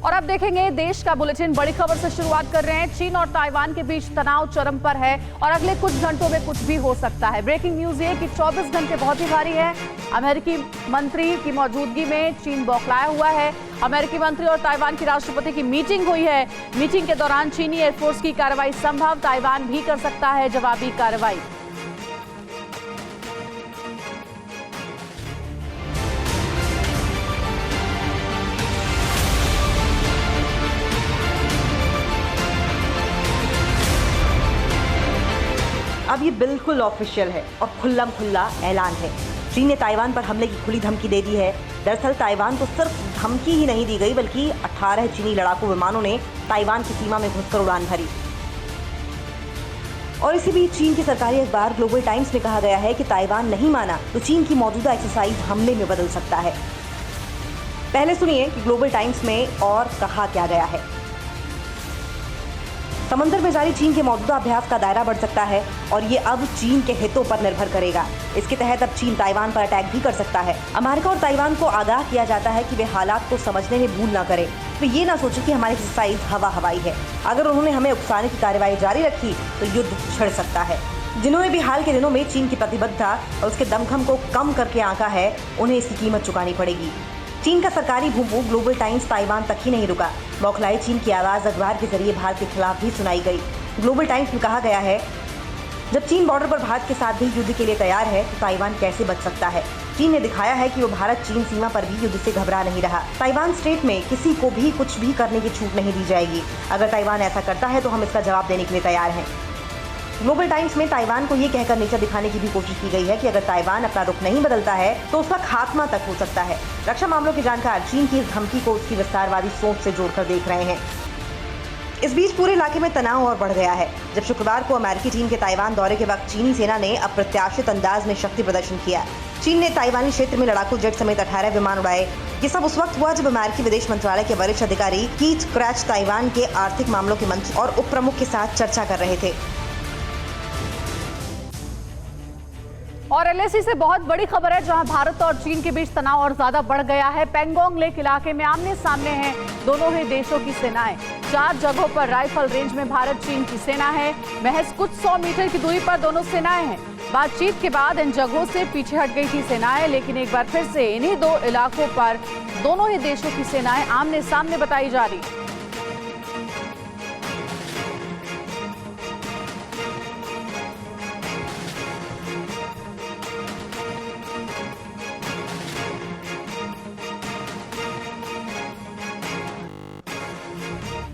और अब देखेंगे देश का बुलेटिन। बड़ी खबर से शुरुआत कर रहे हैं। चीन और ताइवान के बीच तनाव चरम पर है और अगले कुछ घंटों में कुछ भी हो सकता है। ब्रेकिंग न्यूज ये कि 24 घंटे बहुत ही भारी है। अमेरिकी मंत्री की मौजूदगी में चीन बौखलाया हुआ है। अमेरिकी मंत्री और ताइवान के राष्ट्रपति की मीटिंग हुई है। मीटिंग के दौरान चीनी एयरफोर्स की कार्रवाई संभव, ताइवान भी कर सकता है जवाबी कार्रवाई। अब ये बिल्कुल ऑफिशियल है और खुल्लम खुल्ला ऐलान है। चीन ने ताइवान पर हमले की खुली धमकी दे दी है। दरअसल ताइवान को सिर्फ धमकी ही नहीं दी गई, बल्कि 18 चीनी लड़ाकू विमानों ने ताइवान की सीमा में घुसकर उड़ान भरी। और इसी बीच चीन के सरकारी अखबार ग्लोबल टाइम्स में कहा गया है कि ताइवान नहीं माना तो चीन की मौजूदा एक्सरसाइज हमले में बदल सकता है। पहले सुनिए कि ग्लोबल टाइम्स में और कहा क्या गया है। समंदर में जारी चीन के मौजूदा अभ्यास का दायरा बढ़ सकता है और ये अब चीन के हितों पर निर्भर करेगा। इसके तहत अब चीन ताइवान पर अटैक भी कर सकता है। अमेरिका और ताइवान को आगाह किया जाता है कि वे हालात को समझने में भूल न करें। वे ये ना सोचे कि हमारी एक्सरसाइज हवाई है। अगर उन्होंने हमें उकसाने की कार्रवाई जारी रखी तो युद्ध छिड़ सकता है। जिन्होंने भी हाल के दिनों में चीन की प्रतिबद्धता और उसके दमखम को कम करके आंका है, उन्हें इसकी कीमत चुकानी पड़ेगी। चीन का सरकारी भूमि ग्लोबल टाइम्स ताइवान तक ही नहीं रुका। बौखलाई चीन की आवाज अखबार के जरिए भारत के खिलाफ भी सुनाई गई। ग्लोबल टाइम्स में कहा गया है, जब चीन बॉर्डर पर भारत के साथ भी युद्ध के लिए तैयार है तो ताइवान कैसे बच सकता है। चीन ने दिखाया है कि वो भारत चीन सीमा पर भी युद्ध से घबरा नहीं रहा। ताइवान स्टेट में किसी को भी कुछ भी करने की छूट नहीं दी जाएगी। अगर ताइवान ऐसा करता है तो हम इसका जवाब देने के लिए तैयार हैं। ग्लोबल टाइम्स में ताइवान को ये कहकर नीचा दिखाने की भी कोशिश की गई है कि अगर ताइवान अपना रुख नहीं बदलता है तो उसका खात्मा तक हो सकता है। रक्षा मामलों के जानकार चीन की इस धमकी को उसकी विस्तारवादी सोच से जोड़कर देख रहे हैं। इस बीच पूरे इलाके में तनाव और बढ़ गया है। जब शुक्रवार को अमेरिकी टीम के ताइवान दौरे के वक्त चीनी सेना ने अप्रत्याशित अंदाज में शक्ति प्रदर्शन किया। चीन ने ताइवानी क्षेत्र में लड़ाकू जेट समेत 18 विमान उड़ाए। ये सब उस वक्त हुआ जब अमेरिकी विदेश मंत्रालय के वरिष्ठ अधिकारी कीथ क्रैच ताइवान के आर्थिक मामलों के मंत्री और उप प्रमुख के साथ चर्चा कर रहे थे। और एलएसी से बहुत बड़ी खबर है, जहां भारत और चीन के बीच तनाव और ज्यादा बढ़ गया है। पैंगोंग लेक इलाके में आमने सामने हैं दोनों ही देशों की सेनाएं। 4 जगहों पर राइफल रेंज में भारत चीन की सेना है। महज कुछ 100 मीटर की दूरी पर दोनों सेनाएं हैं। बातचीत के बाद इन जगहों से पीछे हट गई थी सेनाएं, लेकिन एक बार फिर से इन्हीं 2 इलाकों पर दोनों ही देशों की सेनाएं आमने सामने बताई जा रही।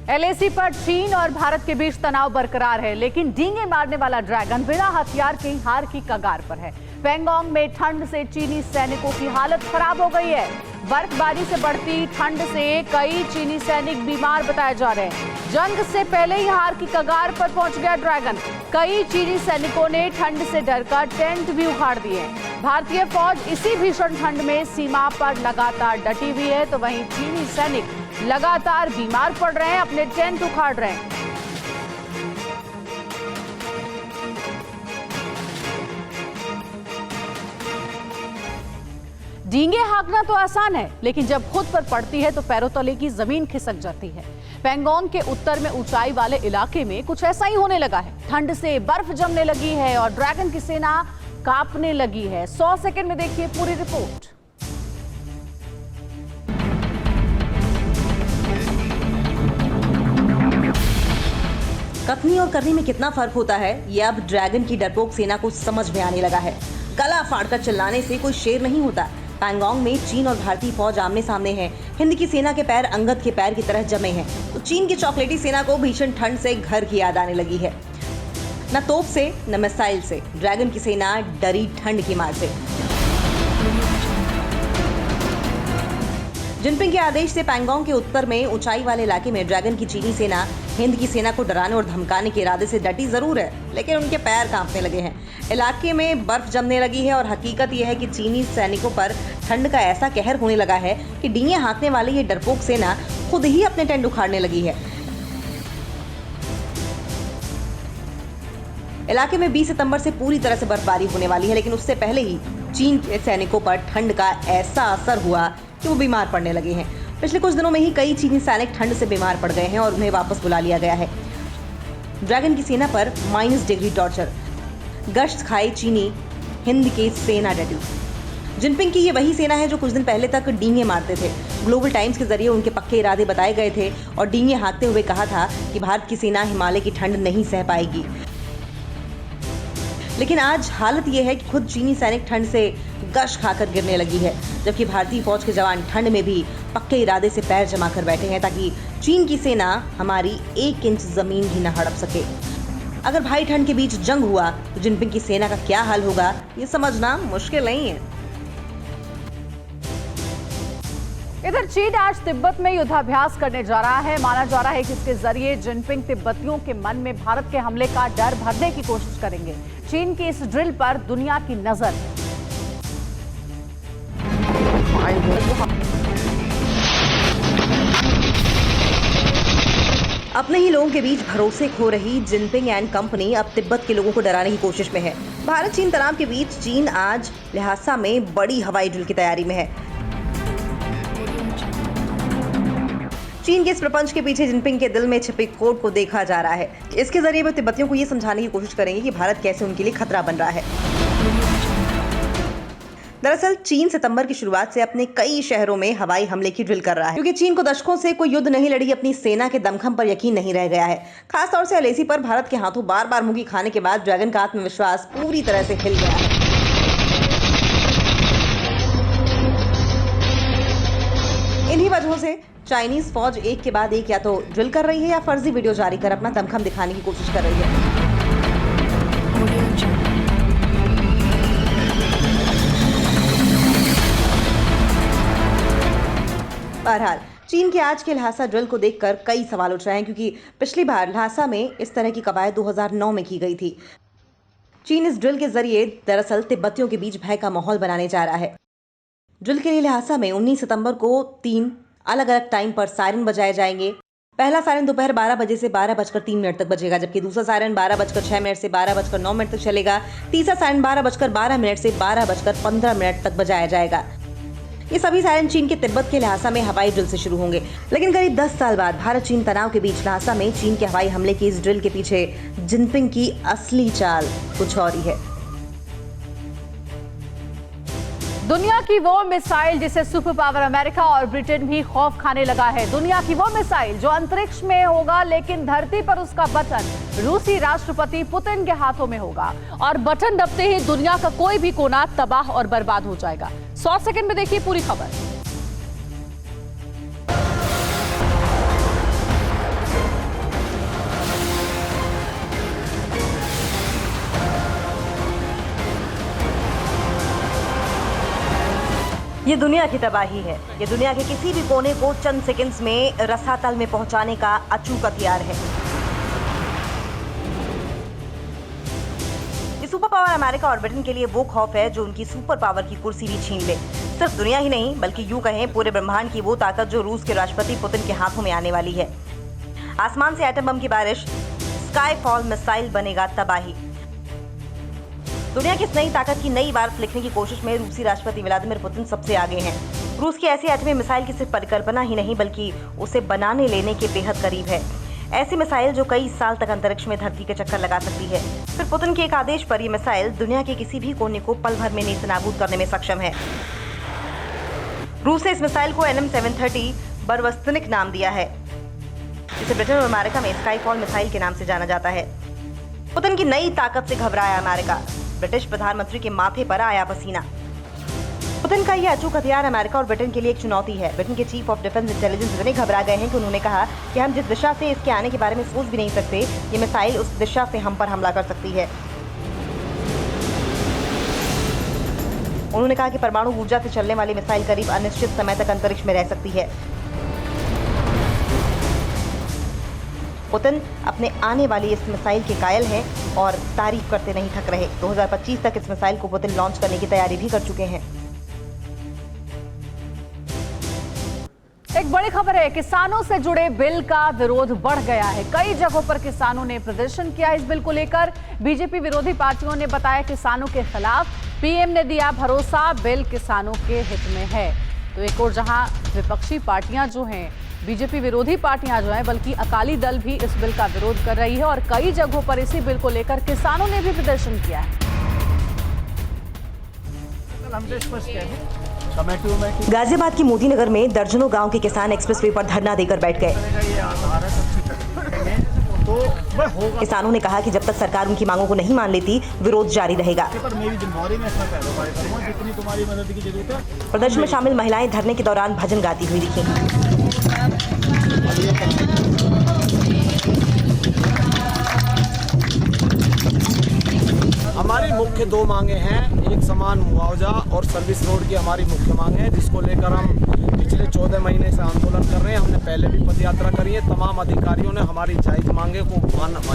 एलएसी पर चीन और भारत के बीच तनाव बरकरार है, लेकिन डींगे मारने वाला ड्रैगन बिना हथियार के हार की कगार पर है। पैंगोंग में ठंड से चीनी सैनिकों की हालत खराब हो गई है। बर्फबारी से बढ़ती ठंड से कई चीनी सैनिक बीमार बताए जा रहे हैं। जंग से पहले ही हार की कगार पर पहुंच गया ड्रैगन। कई चीनी सैनिकों ने ठंड से डरकर टेंट भी उखाड़ दिए। भारतीय फौज इसी भीषण ठंड में सीमा पर लगातार डटी हुई है, तो वहीं चीनी सैनिक लगातार बीमार पड़ रहे हैं, अपने टेंट उखाड़ रहे हैं। डींगे हाँकना तो आसान है, लेकिन जब खुद पर पड़ती है तो पैरों तले की जमीन खिसक जाती है। पैंगोंग के उत्तर में ऊंचाई वाले इलाके में कुछ ऐसा ही होने लगा है। ठंड से बर्फ जमने लगी है और ड्रैगन की सेना कांपने लगी है। 100 सेकंड में देखिए पूरी रिपोर्ट। कथनी और करनी में कितना फर्क होता है, ये अब ड्रैगन की डरपोक सेना को समझ में आने लगा है। गला फाड़कर चिल्लाने से कोई शेर नहीं होता। पैंगोंग में चीन और भारतीय फौज आमने सामने हैं। हिंद की सेना के पैर अंगद के पैर की तरह जमे हैं, तो चीन की चॉकलेटी सेना को भीषण ठंड से घर की याद आने लगी है। न तोप से न मिसाइल से, ड्रैगन की सेना डरी ठंड की मार से। जिनपिंग के आदेश से पैंगोंग के उत्तर में ऊंचाई वाले इलाके में ड्रैगन की चीनी सेना हिंद की सेना को डराने और धमकाने के इरादे से डटी जरूर है, लेकिन उनके पैर कांपने लगे हैं। इलाके में बर्फ जमने लगी है और हकीकत यह है कि चीनी सैनिकों पर ठंड का ऐसा कहर होने लगा है कि डींगे हाँकने वाली ये डरपोक सेना खुद ही अपने टेंट उखाड़ने लगी है। इलाके में 20 सितंबर से पूरी तरह से बर्फबारी होने वाली है, लेकिन उससे पहले ही चीन के सैनिकों पर ठंड का ऐसा असर हुआ कि वो बीमार पड़ने लगे हैं। पिछले कुछ दिनों में ही कई चीनी सैनिक ठंड से बीमार पड़ गए हैं और उन्हें वापस बुला लिया गया है। ड्रैगन की सेना पर -डिग्री टॉर्चर, गश्त खाए चीनी हिंद के सेना डटी। जिनपिंग की ये वही सेना है जो कुछ दिन पहले तक डींगे मारते थे। ग्लोबल टाइम्स के जरिए उनके पक्के इरादे बताए गए थे और डींगे हाँकते हुए कहा था कि भारत की सेना हिमालय की ठंड नहीं सह पाएगी। लेकिन आज हालत यह है कि खुद चीनी सैनिक ठंड से गश खाकर गिरने लगी है, जबकि भारतीय फौज के जवान ठंड में भी पक्के इरादे से पैर जमा कर बैठे हैं ताकि चीन की सेना हमारी 1 इंच जमीन भी न हड़प सके। अगर भाई ठंड के बीच जंग हुआ तो जिनपिंग की सेना का क्या हाल होगा, ये समझना मुश्किल नहीं है। इधर चीन आज तिब्बत में युद्धाभ्यास करने जा रहा है। माना जा रहा है कि इसके जरिए जिनपिंग तिब्बतियों के मन में भारत के हमले का डर भरने की कोशिश करेंगे। चीन की इस ड्रिल पर दुनिया की नजर है। अपने ही लोगों के बीच भरोसे खो रही जिनपिंग एंड कंपनी अब तिब्बत के लोगों को डराने की कोशिश में है। भारत चीन तनाव के बीच चीन आज ल्हासा में बड़ी हवाई ड्रिल की तैयारी में है। चीन के इस प्रपंच के पीछे जिनपिंग के दिल में छिपे कोड को देखा जा रहा है। इसके जरिए वो तिब्बतियों को ये समझाने की कोशिश करेंगे कि भारत कैसे उनके लिए खतरा बन रहा है। दरअसल चीन सितंबर की शुरुआत से अपने कई शहरों में हवाई हमले की ड्रिल कर रहा है, क्योंकि चीन को दशकों से कोई युद्ध नहीं लड़ी अपनी सेना के दमखम पर यकीन नहीं रह गया है। खासतौर से अलेसी पर भारत के हाथों बार बार मुंगी खाने के बाद ड्रैगन का आत्मविश्वास पूरी तरह से हिल गया है। इन्हीं वजहों से चाइनीज फौज एक के बाद एक या तो ड्रिल कर रही है या फर्जी वीडियो जारी कर अपना दमखम दिखाने की कोशिश कर रही है। बहरहाल चीन के आज के ल्हासा ड्रिल को देखकर कई सवाल उठ रहे हैं, क्योंकि पिछली बार ल्हासा में इस तरह की कवायद 2009 में की गई थी। चीन इस ड्रिल के जरिए दरअसल तिब्बतियों के बीच भय का माहौल बनाने जा रहा है। ड्रिल के लिए ल्हासा में 19 सितंबर को 3 अलग अलग टाइम पर सायरन बजाए जाएंगे। पहला सायरन दोपहर 12 बजे से 12:03 तक बजेगा, जबकि दूसरा सायरन 12:06 से 12:09 तक चलेगा। तीसरा सायरन 12:12 से 12:15 तक बजाया जाएगा। ये सभी सायरन चीन के तिब्बत के ल्हासा में हवाई ड्रिल से शुरू होंगे। लेकिन करीब 10 साल बाद भारत चीन तनाव के बीच ल्हासा में चीन के हवाई हमले की इस ड्रिल के पीछे जिनपिंग की असली चाल कुछ और ही है। दुनिया की वो मिसाइल जिसे सुपर पावर अमेरिका और ब्रिटेन भी खौफ खाने लगा है। दुनिया की वो मिसाइल जो अंतरिक्ष में होगा लेकिन धरती पर उसका बटन रूसी राष्ट्रपति पुतिन के हाथों में होगा और बटन दबते ही दुनिया का कोई भी कोना तबाह और बर्बाद हो जाएगा। 100 सेकंड में देखिए पूरी खबर। ये दुनिया की तबाही है। ये दुनिया के किसी भी कोने को चंद सेकंड्स में रसातल में पहुंचाने का अचूक हथियार है। ये सुपर पावर अमेरिका और ब्रिटेन के लिए वो खौफ है जो उनकी सुपर पावर की कुर्सी भी छीन ले। सिर्फ दुनिया ही नहीं बल्कि यूं कहें पूरे ब्रह्मांड की वो ताकत जो रूस के राष्ट्रपति पुतिन के हाथों में आने वाली है। आसमान से एटम बम की बारिश, स्काईफॉल मिसाइल बनेगा तबाही। दुनिया की इस नई ताकत की नई इबारत लिखने की कोशिश में रूसी राष्ट्रपति व्लादिमीर पुतिन सबसे आगे हैं। रूस की ऐसी एटमी मिसाइल की सिर्फ परिकल्पना ही नहीं बल्कि उसे बनाने लेने के बेहद करीब है। ऐसी मिसाइल जो कई साल तक अंतरिक्ष में धरती के चक्कर लगा सकती है। फिर पुतिन के एक आदेश पर यह मिसाइल दुनिया के किसी भी कोने को पल भर में नेस्तनाबूद करने में सक्षम है। रूस ने इस मिसाइल को NM-730 बर्वस्तनिक नाम दिया है, जिसे ब्रिटेन और अमेरिका में स्काईफॉल मिसाइल के नाम से जाना जाता है। पुतिन की नई ताकत से घबराया अमेरिका, ब्रिटिश प्रधानमंत्री के माथे पर आया पसीना। पुतिन का यह अचूक हथियार अमेरिका और ब्रिटेन के लिए एक चुनौती है। ब्रिटेन के चीफ ऑफ डिफेंस इंटेलिजेंस इतने घबरा गए हैं कि उन्होंने कहा कि हम जिस दिशा से इसके आने के बारे में सोच भी नहीं सकते, ये मिसाइल उस दिशा से हम पर हमला कर सकती है। उन्होंने कहा कि परमाणु ऊर्जा से चलने वाली मिसाइल करीब अनिश्चित समय तक अंतरिक्ष में रह सकती है। पुतिन अपने आने वाली इस मिसाइल के कायल हैं और तारीफ करते नहीं थक रहे। 2025 तक इस मिसाइल को पुतिन लॉन्च करने की तैयारी भी कर चुके हैं। एक बड़ी खबर है, किसानों से जुड़े बिल का विरोध बढ़ गया है। कई जगहों पर किसानों ने प्रदर्शन किया इस बिल को लेकर। बीजेपी विरोधी पार्टियों ने बताया किसानों के खिलाफ। पीएम ने दिया भरोसा, बिल किसानों के हित में है। तो एक और जहां विपक्षी पार्टियां जो हैं, बीजेपी विरोधी पार्टियां जो हैं, बल्कि अकाली दल भी इस बिल का विरोध कर रही है और कई जगहों पर इसी बिल को लेकर किसानों ने भी प्रदर्शन किया है। गाजियाबाद की मोदी नगर में दर्जनों गांव के किसान एक्सप्रेसवे पर धरना देकर बैठ गए। किसानों ने कहा कि जब तक सरकार उनकी मांगों को नहीं मान लेती, विरोध जारी रहेगा। प्रदर्शन में शामिल महिलाएं धरने के दौरान भजन गाती हुई दिखीं। हमारी मुख्य दो मांगे हैं, एक समान मुआवजा और सर्विस रोड की हमारी मुख्य मांग है, जिसको लेकर हम पिछले 14 महीने से आंदोलन कर रहे हैं। हमने पहले भी पदयात्रा करी है। तमाम अधिकारियों ने हमारी जायज मांगे को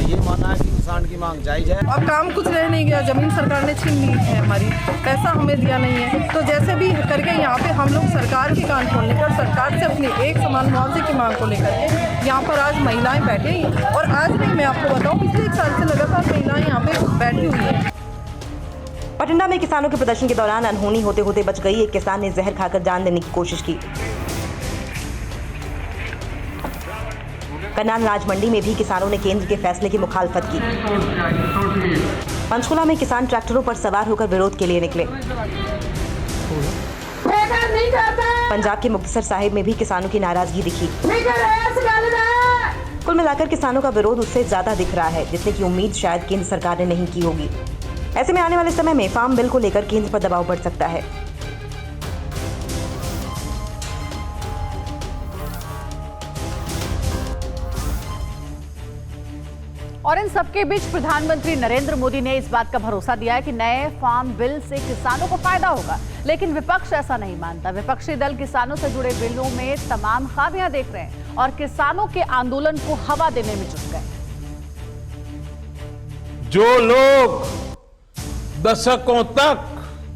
ये माना है कि किसान की मांग जायज है। अब काम कुछ रह नहीं गया, जमीन सरकार ने छीन ली है हमारी, पैसा हमें दिया नहीं है। तो जैसे भी करके यहाँ पे हम लोग सरकार की कान खोलने कर, सरकार से अपनी एक समान मुआवजे की मांग को लेकर के यहाँ पर आज महिलाएं बैठे हैं। और आज नहीं, मैं आपको बताऊँ, पिछले 1 साल से लगातार महिलाएं यहाँ पे बैठी हुई है। पटना में किसानों के प्रदर्शन के दौरान अनहोनी होते होते बच गई। एक किसान ने जहर खाकर जान देने की कोशिश की। करनाल राज मंडी में भी किसानों ने केंद्र के फैसले की मुखालफत की। पंचकुला में किसान ट्रैक्टरों पर सवार होकर विरोध के लिए निकले। पंजाब के मुक्तसर साहिब में भी किसानों की नाराजगी दिखी। कुल मिलाकर किसानों का विरोध उससे ज्यादा दिख रहा है जितने की उम्मीद शायद केंद्र सरकार ने नहीं की होगी। ऐसे में आने वाले समय में फार्म बिल को लेकर केंद्र पर दबाव बढ़ सकता है। और इन सबके बीच प्रधानमंत्री नरेंद्र मोदी ने इस बात का भरोसा दिया है कि नए फार्म बिल से किसानों को फायदा होगा, लेकिन विपक्ष ऐसा नहीं मानता। विपक्षी दल किसानों से जुड़े बिलों में तमाम खामियां देख रहे हैं और किसानों के आंदोलन को हवा देने में जुट गए। जो लोग दशकों तक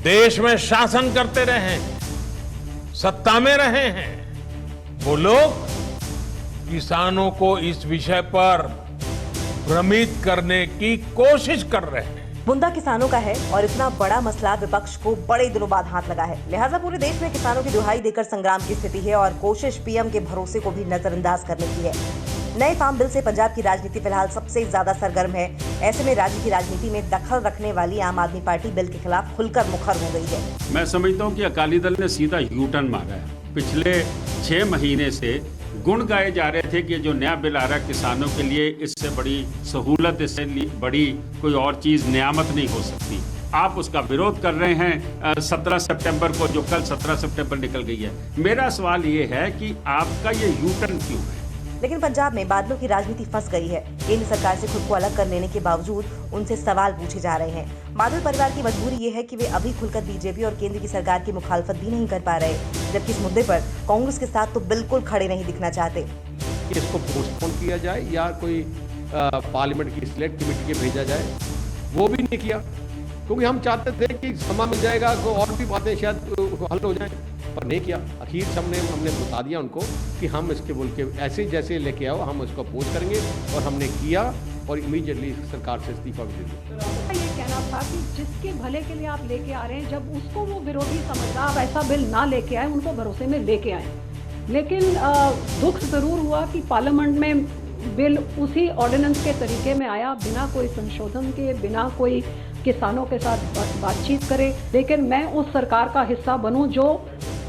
देश में शासन करते रहे, सत्ता में रहे हैं, वो लोग किसानों को इस विषय पर भ्रमित करने की कोशिश कर रहे हैं। मुद्दा किसानों का है और इतना बड़ा मसला विपक्ष को बड़े दिनों बाद हाथ लगा है। लिहाजा पूरे देश में किसानों की दुहाई देकर संग्राम की स्थिति है और कोशिश पीएम के भरोसे को भी नजरअंदाज करने की है। नए फार्म बिल से पंजाब की राजनीति फिलहाल सबसे ज्यादा सरगर्म है। ऐसे में राज्य की राजनीति में दखल रखने वाली आम आदमी पार्टी बिल के खिलाफ खुलकर मुखर हो गई है। मैं समझता हूं कि अकाली दल ने सीधा यू टर्न मारा है। पिछले 6 महीने से गुण गाए जा रहे थे कि जो नया बिल आ रहा है किसानों के लिए, इससे बड़ी सहूलत, इससे बड़ी कोई और चीज नियामत नहीं हो सकती। आप उसका विरोध कर रहे हैं 17 सितंबर को, जो कल 17 सितंबर निकल गई है। मेरा सवाल ये है कि आपका ये यू टर्न क्यों है? लेकिन पंजाब में बादलों की राजनीति फंस गई है। केंद्र सरकार से खुद को अलग कर लेने के बावजूद उनसे सवाल पूछे जा रहे हैं। बादल परिवार की मजबूरी ये है कि वे अभी खुलकर बीजेपी और केंद्र की सरकार की मुखालफत भी नहीं कर पा रहे, जबकि इस मुद्दे पर कांग्रेस के साथ तो बिल्कुल खड़े नहीं दिखना चाहते। इसको पोस्टपोन किया जाए या कोई पार्लियामेंट की सिलेक्ट कमेटी के भेजा जाए, वो भी नहीं किया, क्योंकि हम चाहते थे कि समय मिल जाएगा तो और भी बातें शायद हल हो जाएं, पर नहीं किया। आखिर हमने बता दिया उनको कि हम इसके बोल के ऐसे जैसे लेके आओ, हम इसको अपोज करेंगे, और हमने किया और इमीडिएटली सरकार से इस्तीफा भी दे दिया। ये कहना था कि जिसके भले के लिए आप लेके आ रहे हैं, जब उसको वो विरोधी समझता, आप ऐसा बिल ना लेके आए, उनको भरोसे में लेके आए। लेकिन दुख जरूर हुआ कि पार्लियामेंट में बिल उसी ऑर्डिनेंस के तरीके में आया, बिना कोई संशोधन के, बिना कोई किसानों के साथ बातचीत करे। लेकिन मैं उस सरकार का हिस्सा बनूं जो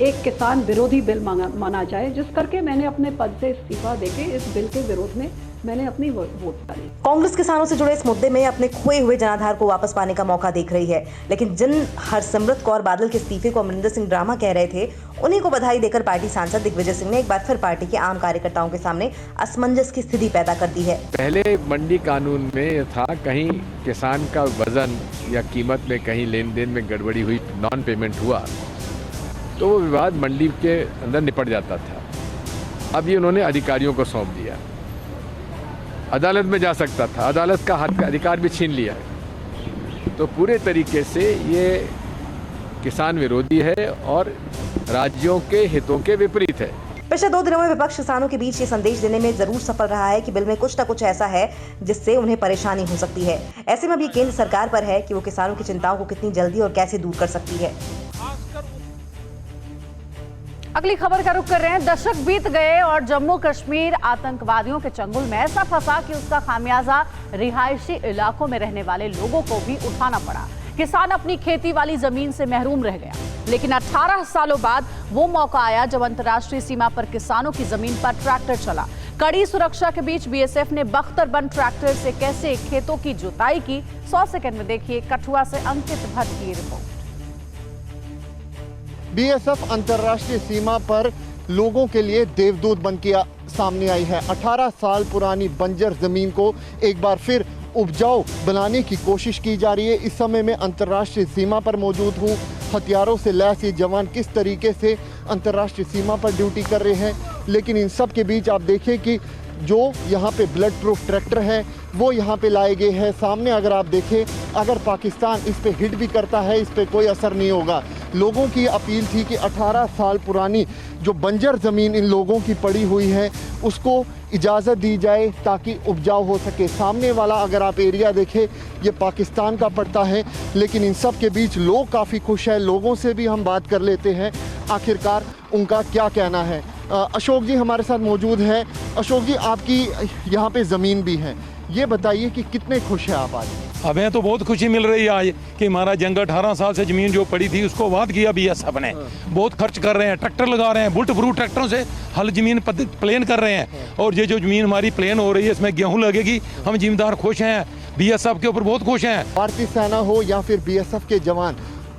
एक किसान विरोधी बिल माना जाए, जिस करके मैंने अपने पद से इस्तीफा देके इस बिल के विरोध में मैंने अपनी वोट डाली। कांग्रेस किसानों से जुड़े इस मुद्दे में अपने खोए हुए जनाधार को वापस पाने का मौका देख रही है, लेकिन जिन हरसिमरत कौर बादल के इस्तीफे को अमरिंदर सिंह ड्रामा कह रहे थे, उन्हीं को बधाई देकर पार्टी सांसद दिग्विजय सिंह ने एक बार फिर पार्टी के आम कार्यकर्ताओं के सामने असमंजस की स्थिति पैदा कर दी है। पहले मंडी कानून में यह था, कहीं किसान का वजन या कीमत में कहीं लेन देन में गड़बड़ी हुई, नॉन पेमेंट हुआ, तो वो विवाद मंडी के अंदर निपट जाता था। अब ये उन्होंने अधिकारियों को सौंप दिया, अदालत में जा सकता था, अदालत का हक अधिकार भी छीन लिया। तो पूरे तरीके से ये किसान विरोधी है और राज्यों के हितों के विपरीत है। पिछले 2 दिनों में विपक्ष किसानों के बीच ये संदेश देने में जरूर सफल रहा है कि बिल में कुछ न कुछ ऐसा है जिससे उन्हें परेशानी हो सकती है। ऐसे में अब ये केंद्र सरकार पर है कि वो किसानों की चिंताओं को कितनी जल्दी और कैसे दूर कर सकती है। अगली खबर का रुख कर रहे हैं। दशक बीत गए और जम्मू कश्मीर आतंकवादियों के चंगुल में ऐसा फंसा कि उसका खामियाजा रिहायशी इलाकों में रहने वाले लोगों को भी उठाना पड़ा। किसान अपनी खेती वाली जमीन से महरूम रह गया, लेकिन 18 सालों बाद वो मौका आया जब अंतर्राष्ट्रीय सीमा पर किसानों की जमीन पर ट्रैक्टर चला। कड़ी सुरक्षा के बीच बीएसएफ ने बख्तरबंद ट्रैक्टर से कैसे खेतों की जुताई की, 100 सेकंड में देखिए कठुआ से अंकित भट्ट की रिपोर्ट। बीएसएफ अंतर्राष्ट्रीय सीमा पर लोगों के लिए देवदूत बनकर सामने आई है। 18 साल पुरानी बंजर जमीन को एक बार फिर उपजाऊ बनाने की कोशिश की जा रही है। इस समय मैं अंतर्राष्ट्रीय सीमा पर मौजूद हूँ। हथियारों से लैस ये जवान किस तरीके से अंतर्राष्ट्रीय सीमा पर ड्यूटी कर रहे हैं, लेकिन इन सब के बीच आप देखें कि जो यहाँ पे ब्लड प्रूफ ट्रैक्टर है वो यहाँ पे लाए गए हैं। सामने अगर आप देखें, अगर पाकिस्तान इस पे हिट भी करता है इस पे कोई असर नहीं होगा। लोगों की अपील थी कि 18 साल पुरानी जो बंजर ज़मीन इन लोगों की पड़ी हुई है उसको इजाज़त दी जाए ताकि उपजाऊ हो सके। सामने वाला अगर आप एरिया देखें ये पाकिस्तान का पड़ता है, लेकिन इन सब के बीच लोग काफ़ी खुश हैं। लोगों से भी हम बात कर लेते हैं आखिरकार उनका क्या कहना है। अशोक जी हमारे साथ मौजूद हैं। अशोक जी, आपकी यहाँ पे ज़मीन भी है, ये बताइए कि कितने खुश हैं आप आज? हमें तो बहुत खुशी मिल रही है आज कि हमारा जंग 18 साल से ज़मीन जो पड़ी थी उसको वाद किया बीएसएफ ने। बहुत खर्च कर रहे हैं, ट्रैक्टर लगा रहे हैं, बुलट प्रूफ ट्रैक्टरों से हल ज़मीन प्लेन कर रहे हैं और ये जो ज़मीन हमारी प्लेन हो रही है इसमें गेहूँ लगेगी। हम जिम्मेदार खुश हैं, बीएसएफ के ऊपर बहुत खुश हैं। भारतीय सेना हो या फिर बीएसएफ के जवान,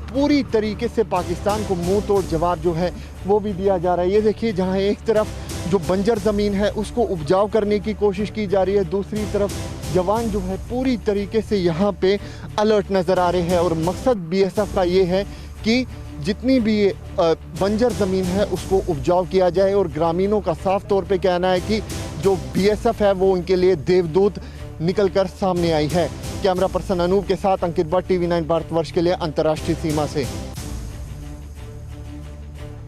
पूरी तरीके से पाकिस्तान को मुंह तोड़ जवाब जो है वो भी दिया जा रहा है। ये देखिए, जहाँ एक तरफ जो बंजर ज़मीन है उसको उपजाऊ करने की कोशिश की जा रही है, दूसरी तरफ जवान जो है पूरी तरीके से यहाँ पे अलर्ट नज़र आ रहे हैं। और मकसद बीएसएफ का ये है कि जितनी भी बंजर ज़मीन है उसको उपजाऊ किया जाए। और ग्रामीणों का साफ तौर पे कहना है कि जो बीएसएफ है वो उनके लिए देवदूत निकल कर सामने आई है। कैमरा पर्सन अनूप के साथ अंकित भट्ट, TV9 भारतवर्ष के लिए अंतर्राष्ट्रीय सीमा से।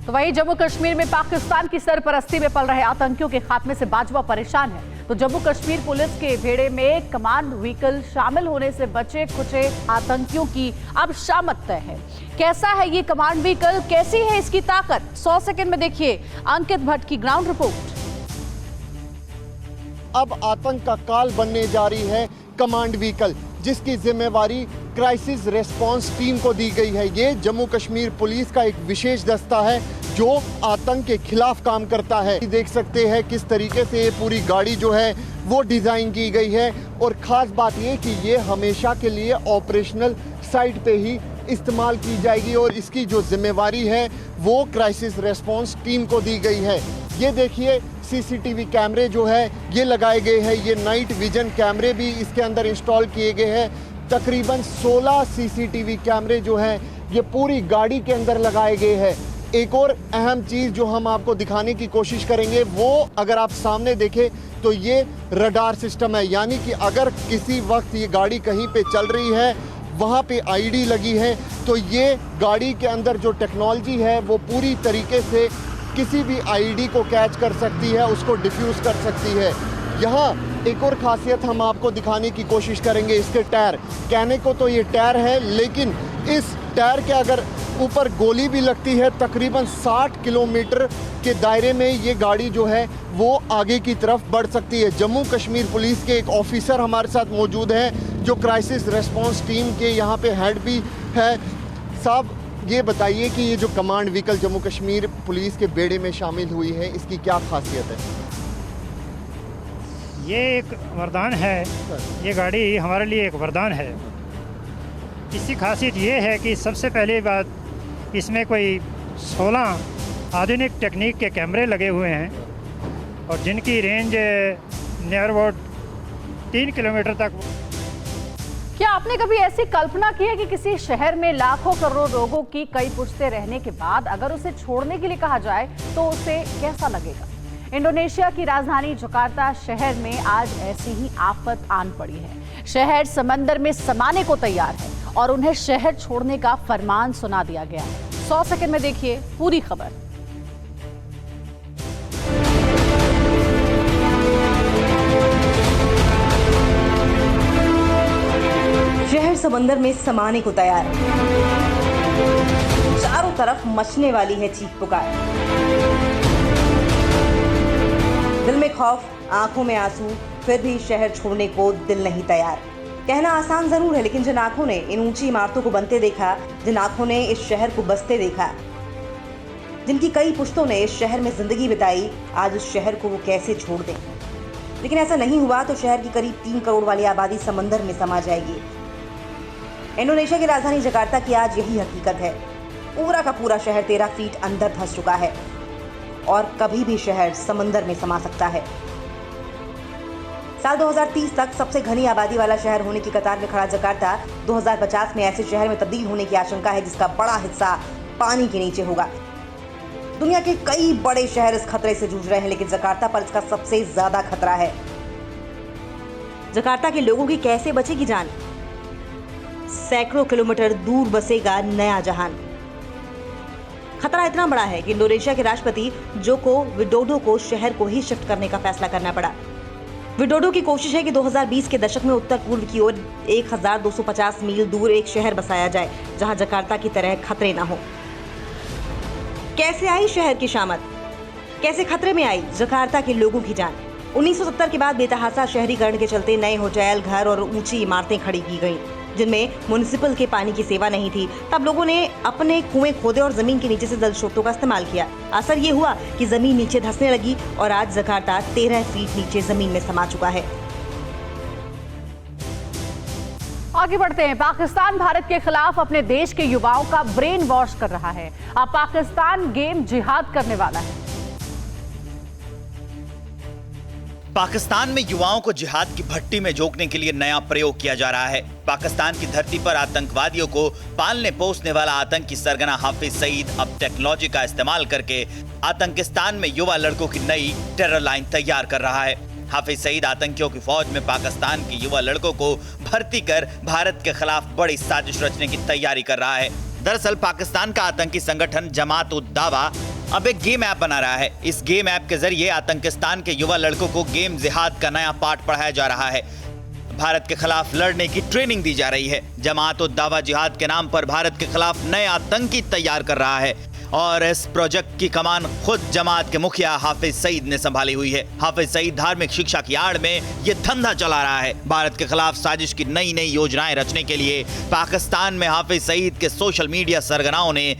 तो वहीं जम्मू कश्मीर में पाकिस्तान की सरपरस्ती में पल रहे आतंकियों के खात्मे से बाजवा परेशान है, तो जम्मू कश्मीर पुलिस के भेड़े में कमांड व्हीकल शामिल होने से बचे खुचे आतंकियों की अब शामत तय है। कैसा है ये कमांड व्हीकल, कैसी है इसकी ताकत, 100 सेकंड में देखिए अंकित भट्ट की ग्राउंड रिपोर्ट। अब आतंक का काल बनने जा रही है कमांड व्हीकल, जिसकी जिम्मेवारी क्राइसिस रेस्पॉन्स टीम को दी गई है। ये जम्मू कश्मीर पुलिस का एक विशेष दस्ता है जो आतंक के खिलाफ काम करता है। देख सकते हैं किस तरीके से ये पूरी गाड़ी जो है वो डिज़ाइन की गई है। और ख़ास बात ये कि ये हमेशा के लिए ऑपरेशनल साइट पे ही इस्तेमाल की जाएगी और इसकी जो जिम्मेवारी है वो क्राइसिस रेस्पॉन्स टीम को दी गई है। ये देखिए, सीसीटीवी कैमरे जो है ये लगाए गए हैं, ये नाइट विजन कैमरे भी इसके अंदर इंस्टॉल किए गए हैं। तकरीबन 16 सीसीटीवी कैमरे जो हैं ये पूरी गाड़ी के अंदर लगाए गए हैं। एक और अहम चीज़ जो हम आपको दिखाने की कोशिश करेंगे वो अगर आप सामने देखें तो ये रडार सिस्टम है, यानी कि अगर किसी वक्त ये गाड़ी कहीं पे चल रही है, वहाँ पे आईडी लगी है, तो ये गाड़ी के अंदर जो टेक्नोलॉजी है वो पूरी तरीके से किसी भी आईडी को कैच कर सकती है, उसको डिफ्यूज़ कर सकती है। यहाँ एक और खासियत हम आपको दिखाने की कोशिश करेंगे, इसके टायर। कहने को तो ये टायर है, लेकिन इस टायर के अगर ऊपर गोली भी लगती है तकरीबन 60 किलोमीटर के दायरे में ये गाड़ी जो है वो आगे की तरफ बढ़ सकती है। जम्मू कश्मीर पुलिस के एक ऑफिसर हमारे साथ मौजूद हैं जो क्राइसिस रेस्पॉन्स टीम के यहाँ पे हेड भी है। साहब, ये बताइए कि ये जो command vehicle Jammu Kashmir police के बेड़े में शामिल हुई है इसकी क्या खासियत है? ये एक वरदान है, ये गाड़ी हमारे लिए एक वरदान है। इसकी खासियत ये है कि सबसे पहली बात इसमें कोई 16 आधुनिक टेक्निक के कैमरे लगे हुए हैं और जिनकी रेंज नियर अबाउट 3 किलोमीटर तक। क्या आपने कभी ऐसी कल्पना की है कि किसी शहर में लाखों करोड़ लोगों की कई पुश्ते रहने के बाद अगर उसे छोड़ने के लिए कहा जाए तो उसे कैसा लगेगा? इंडोनेशिया की राजधानी जकार्ता शहर में आज ऐसी ही आफत आन पड़ी है। शहर समंदर में समाने को तैयार है और उन्हें शहर छोड़ने का फरमान सुना दिया गया है। 100 सेकंड में देखिए पूरी खबर। शहर समंदर में समाने को तैयार है, चारों तरफ मचने वाली है चीख पुकार। दिल में खौफ, आंखों में आंसू, फिर भी शहर छोड़ने को दिल नहीं तैयार। कहना आसान जरूर है, लेकिन जिन आंखों ने इन ऊंची इमारतों को बनते देखा, जिन आंखों ने इस शहर को बसते देखा, जिनकी कई पुश्तों ने इस शहर में जिंदगी बिताई, आज उस शहर को वो कैसे छोड़ दें। लेकिन ऐसा नहीं हुआ तो शहर की करीब 3 करोड़ वाली आबादी समंदर में समा जाएगी। इंडोनेशिया की राजधानी जकार्ता की आज यही हकीकत है। पूरा का पूरा शहर 13 फीट अंदर धंस चुका है और कभी भी शहर समंदर में समा सकता है। साल 2030 तक सबसे घनी आबादी वाला शहर होने की कतार में खड़ा जकार्ता 2050 में ऐसे शहर में तब्दील होने की आशंका है जिसका बड़ा हिस्सा पानी के नीचे होगा। दुनिया के कई बड़े शहर इस खतरे से जूझ रहे हैं, लेकिन जकार्ता पर इसका सबसे ज्यादा खतरा है। जकार्ता के लोगों की कैसे बचेगी जान? सैकड़ों किलोमीटर दूर बसेगा नया जहान। खतरा इतना बड़ा है कि इंडोनेशिया के राष्ट्रपति जोको विडोडो को शहर को ही शिफ्ट करने का फैसला करना पड़ा। विडोडो की कोशिश है कि 2020 के दशक में उत्तर पूर्व की ओर 1250 मील दूर एक शहर बसाया जाए जहां जकार्ता की तरह खतरे न हो। कैसे आई शहर की शामत? कैसे खतरे में आई जकार्ता के लोगों की जान? 1970 के बाद बेतहासा शहरीकरण के चलते नए होटल, घर और ऊंची इमारतें खड़ी की गईं, जिनमें म्युनिसिपल के पानी की सेवा नहीं थी। तब लोगों ने अपने कुएं खोदे और जमीन के नीचे से जल स्रोतों का इस्तेमाल किया। असर ये हुआ कि जमीन नीचे धंसने लगी और आज जकार्ता 13 फीट नीचे जमीन में समा चुका है। आगे बढ़ते हैं। पाकिस्तान भारत के खिलाफ अपने देश के युवाओं का ब्रेन वॉश कर रहा है। अब पाकिस्तान गेम जिहाद करने वाला है। पाकिस्तान में युवाओं को जिहाद की भट्टी में झोंकने के लिए नया प्रयोग किया जा रहा है। पाकिस्तान की धरती पर आतंकवादियों को पालने पोसने वाला आतंकी सरगना हाफिज सईद अब टेक्नोलॉजी का इस्तेमाल करके आतंकिस्तान में युवा लड़कों की नई टेरर लाइन तैयार कर रहा है। हाफिज सईद आतंकियों की फौज में पाकिस्तान के युवा लड़कों को भर्ती कर भारत के खिलाफ बड़ी साजिश रचने की तैयारी कर रहा है। दरअसल पाकिस्तान का आतंकी संगठन जमात उद दावा अब एक गेम ऐप बना रहा है। इस गेम ऐप के जरिए आतंकिस्तान के युवा लड़कों को गेम जिहाद का नया पाठ पढ़ाया जा रहा है। भारत के खिलाफ लड़ने की ट्रेनिंग दी जा रही है। जमात उद दावा जिहाद के नाम पर भारत के खिलाफ नए आतंकी तैयार कर रहा है और इस प्रोजेक्ट की कमान खुद जमात के मुखिया हाफिज सईद ने संभाली हुई है। हाफिज सईद धार्मिक शिक्षा की आड़ में ये धंधा चला रहा है। भारत के खिलाफ साजिश की नई नई योजनाएं रचने के लिए पाकिस्तान में हाफिज सईद के सोशल मीडिया सरगनाओं ने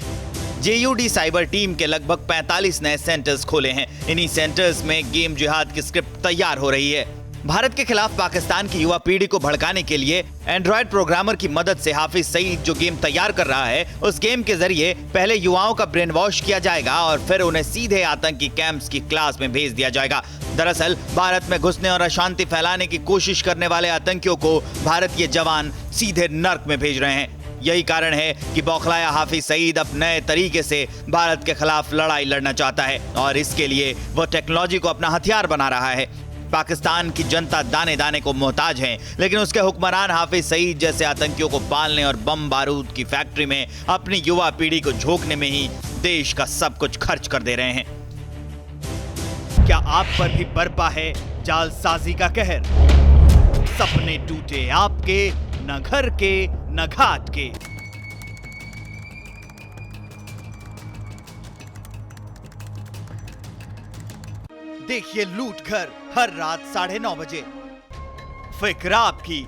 JUD साइबर टीम के लगभग 45 नए सेंटर्स खोले हैं। इन्हीं सेंटर्स में गेम जिहाद की स्क्रिप्ट तैयार हो रही है। भारत के खिलाफ पाकिस्तान की युवा पीढ़ी को भड़काने के लिए एंड्रॉयड प्रोग्रामर की मदद से हाफिज सईद जो गेम तैयार कर रहा है, उस गेम के जरिए पहले युवाओं का ब्रेन वॉश किया जाएगा और फिर उन्हें सीधे आतंकी कैंप्स की क्लास में भेज दिया जाएगा। दरअसल भारत में घुसने और अशांति फैलाने की कोशिश करने वाले आतंकियों को भारतीय जवान सीधे नर्क में भेज रहे हैं। यही कारण है कि बौखलाया हाफिज सईद अब नए तरीके से भारत के खिलाफ लड़ाई लड़ना चाहता है और इसके लिए वो टेक्नोलॉजी को अपना हथियार बना रहा है। पाकिस्तान की जनता दाने दाने को मोहताज है, लेकिन उसके हुक्मरान हाफिज सईद जैसे आतंकियों को पालने और बम बारूद की फैक्ट्री में अपनी युवा पीढ़ी को झोंकने में ही देश का सब कुछ खर्च कर दे रहे हैं। क्या आप पर भी बरपा है जालसाजी का कहर? सपने टूटे आपके, न घर के न घाट के। देखिए लूट घर हर रात 9:30 बजे। फिक्र आपकी,